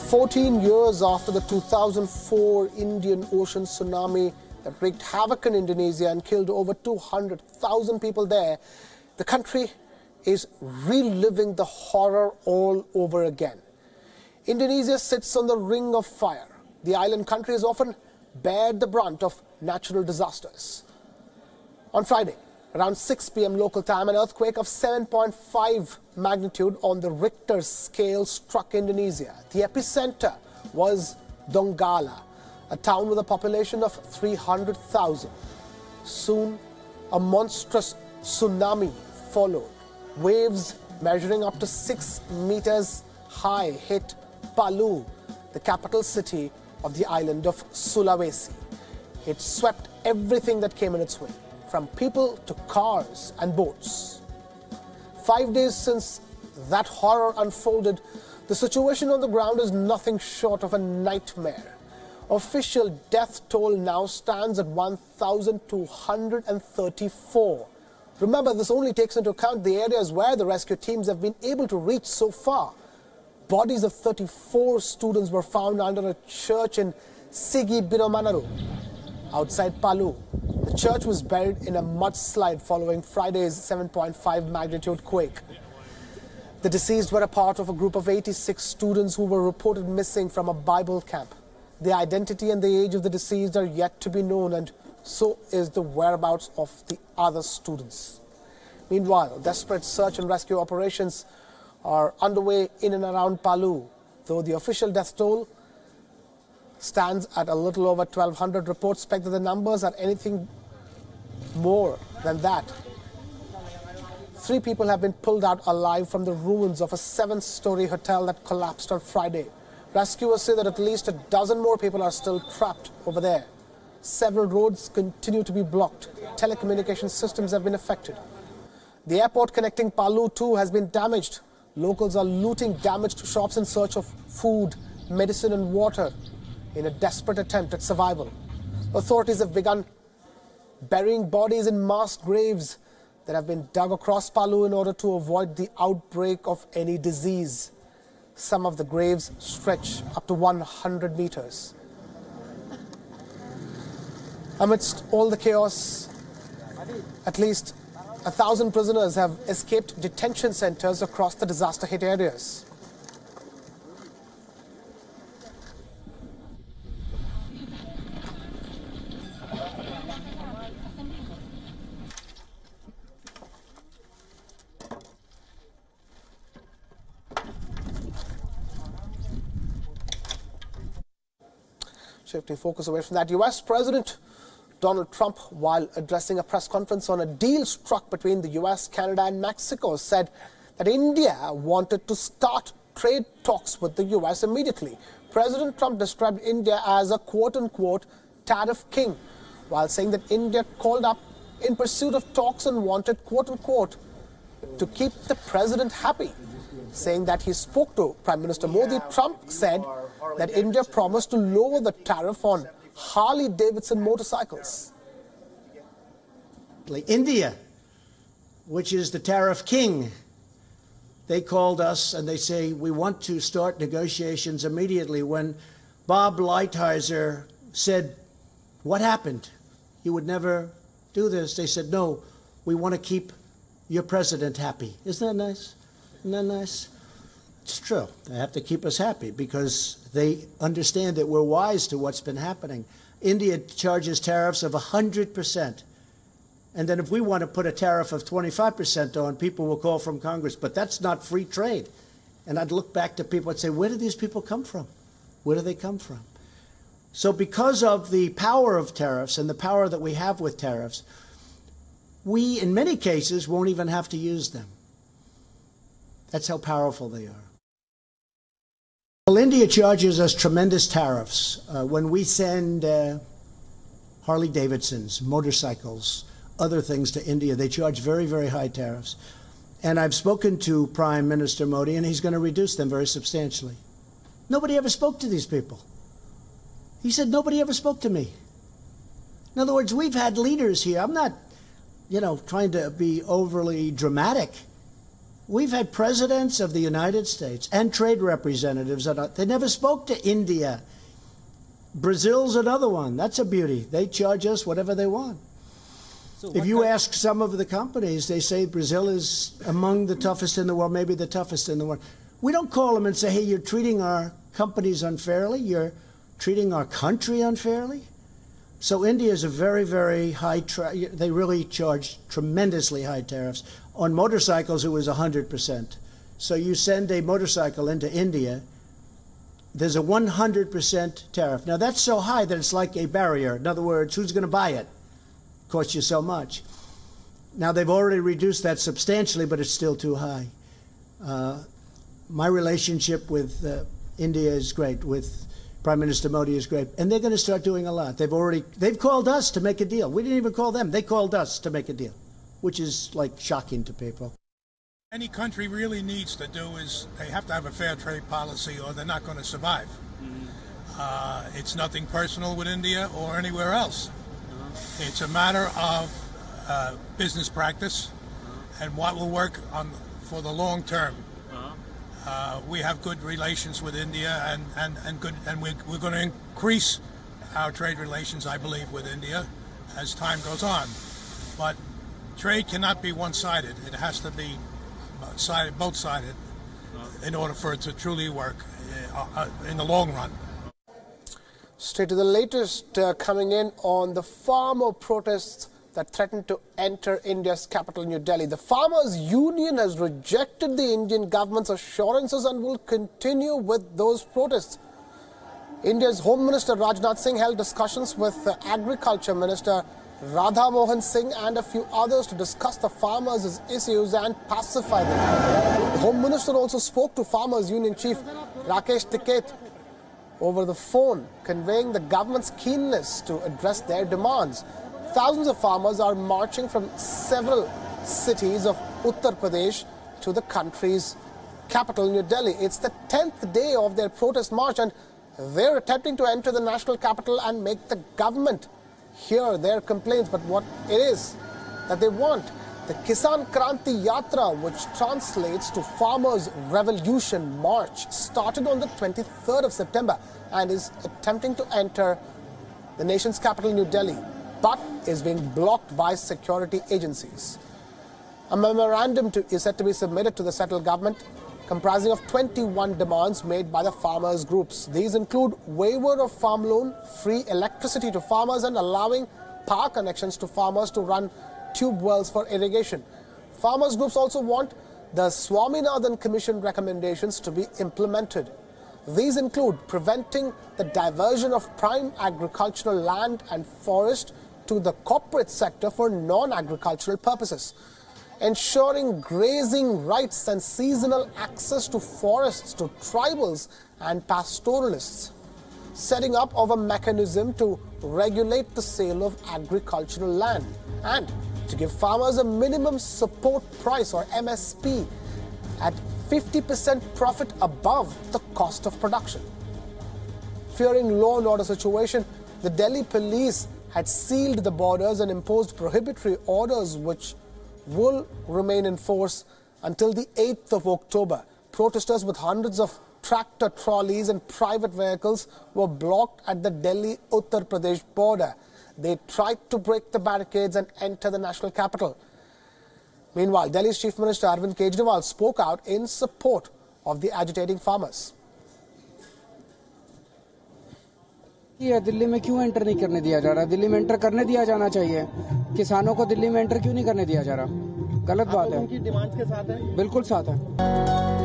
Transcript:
14 years after the 2004 Indian Ocean tsunami that wreaked havoc in Indonesia and killed over 200,000 people there, the country is reliving the horror all over again. Indonesia sits on the ring of fire. The island country has often bared the brunt of natural disasters. On Friday, around 6 p.m. local time, an earthquake of 7.5 magnitude on the Richter scale struck Indonesia. The epicenter was Donggala, a town with a population of 300,000. Soon, a monstrous tsunami followed. Waves measuring up to 6 meters high hit Palu, the capital city of the island of Sulawesi. It swept everything that came in its way, from people to cars and boats. 5 days since that horror unfolded, the situation on the ground is nothing short of a nightmare. Official death toll now stands at 1,234. Remember, this only takes into account the areas where the rescue teams have been able to reach so far. Bodies of 34 students were found under a church in Sigi Biromanaru, outside Palu. The church was buried in a mudslide following Friday's 7.5 magnitude quake. The deceased were a part of a group of 86 students who were reported missing from a Bible camp. The identity and the age of the deceased are yet to be known, and so is the whereabouts of the other students. Meanwhile, desperate search and rescue operations are underway in and around Palu, though the official death toll stands at a little over 1,200. Reports expect that the numbers are anything more than that. 3 people have been pulled out alive from the ruins of a 7-story hotel that collapsed on Friday. Rescuers say that at least a dozen more people are still trapped over there. Several roads continue to be blocked. Telecommunication systems have been affected. The airport connecting Palu too has been damaged. Locals are looting damaged shops in search of food, medicine and water in a desperate attempt at survival. Authorities have begun burying bodies in mass graves that have been dug across Palu in order to avoid the outbreak of any disease. Some of the graves stretch up to 100 meters. Amidst all the chaos, at least 1,000 prisoners have escaped detention centers across the disaster-hit areas. Shifting focus away from that, U.S. President Donald Trump, while addressing a press conference on a deal struck between the U.S., Canada and Mexico, said that India wanted to start trade talks with the U.S. immediately. President Trump described India as a quote-unquote tariff king, while saying that India called up in pursuit of talks and wanted quote-unquote to keep the president happy. Saying that he spoke to Prime Minister Modi, Trump said that India promised to lower the tariff on Harley-Davidson motorcycles. India, which is the tariff king, they called us and they say, we want to start negotiations immediately. When Bob Lighthizer said, what happened? You would never do this. They said, no, we want to keep your president happy. Isn't that nice? Isn't that nice? It's true. They have to keep us happy because they understand that we're wise to what's been happening. India charges tariffs of 100%. And then if we want to put a tariff of 25% on, people will call from Congress. But that's not free trade. And I'd look back to people and say, where do these people come from? Where do they come from? So because of the power of tariffs and the power that we have with tariffs, we, in many cases, won't even have to use them. That's how powerful they are. Well, India charges us tremendous tariffs when we send Harley-Davidsons, motorcycles, other things to India. They charge very, very high tariffs. And I've spoken to Prime Minister Modi, and he's going to reduce them very substantially. Nobody ever spoke to these people. He said, nobody ever spoke to me. In other words, we've had leaders here. I'm not, trying to be overly dramatic. We've had presidents of the United States and trade representatives. They never spoke to India. Brazil's another one. That's a beauty. They charge us whatever they want. So if you ask some of the companies, they say Brazil is among the toughest in the world, maybe the toughest in the world. We don't call them and say, hey, you're treating our companies unfairly. You're treating our country unfairly. So India is a very, very high, they really charge tremendously high tariffs. On motorcycles, it was 100%. So you send a motorcycle into India, there's a 100% tariff. Now that's so high that it's like a barrier. In other words, who's going to buy it? Costs you so much. Now they've already reduced that substantially, but it's still too high. My relationship with India is great, with Prime Minister Modi is great, and they're going to start doing a lot. They've called us to make a deal. We didn't even call them. They called us to make a deal, which is like shocking to people. Any country really needs to do is they have to have a fair trade policy or they're not going to survive. It's nothing personal with India or anywhere else. It's a matter of business practice and what will work for the long term. We have good relations with India, and we're going to increase our trade relations, I believe, with India as time goes on. But trade cannot be one-sided. It has to be both-sided in order for it to truly work in the long run. Straight to the latest coming in on the farmer protests that threatened to enter India's capital, New Delhi. The Farmers' Union has rejected the Indian government's assurances and will continue with those protests. India's Home Minister Rajnath Singh held discussions with Agriculture Minister Radha Mohan Singh and a few others to discuss the farmers' issues and pacify them. The Home Minister also spoke to Farmers' Union Chief Rakesh Tikait over the phone, conveying the government's keenness to address their demands. Thousands of farmers are marching from several cities of Uttar Pradesh to the country's capital, New Delhi. It's the 10th day of their protest march, and they're attempting to enter the national capital and make the government hear their complaints. But what it is that they want, the Kisan Kranti Yatra, which translates to Farmers' Revolution March, started on the 23rd of September and is attempting to enter the nation's capital, New Delhi, but is being blocked by security agencies. A memorandum is said to be submitted to the central government, comprising of 21 demands made by the farmers' groups. These include waiver of farm loan, free electricity to farmers, and allowing power connections to farmers to run tube wells for irrigation. Farmers' groups also want the Swaminathan Commission recommendations to be implemented. These include preventing the diversion of prime agricultural land and forest to the corporate sector for non-agricultural purposes, ensuring grazing rights and seasonal access to forests to tribals and pastoralists, setting up of a mechanism to regulate the sale of agricultural land, and to give farmers a minimum support price or MSP at 50% profit above the cost of production. Fearing law and order situation, the Delhi police had sealed the borders and imposed prohibitory orders which will remain in force until the 8th of October. Protesters with hundreds of tractor trolleys and private vehicles were blocked at the Delhi-Uttar Pradesh border. They tried to break the barricades and enter the national capital. Meanwhile, Delhi's Chief Minister Arvind Kejriwal spoke out in support of the agitating farmers. ये दिल्ली में क्यों enter नहीं करने दिया जा रहा? दिल्ली में enter करने दिया जाना चाहिए. किसानों को दिल्ली में एंटर क्यों नहीं करने दिया जा रहा? गलत बात है. उनकी डिमांड्स के साथ है? बिल्कुल साथ है.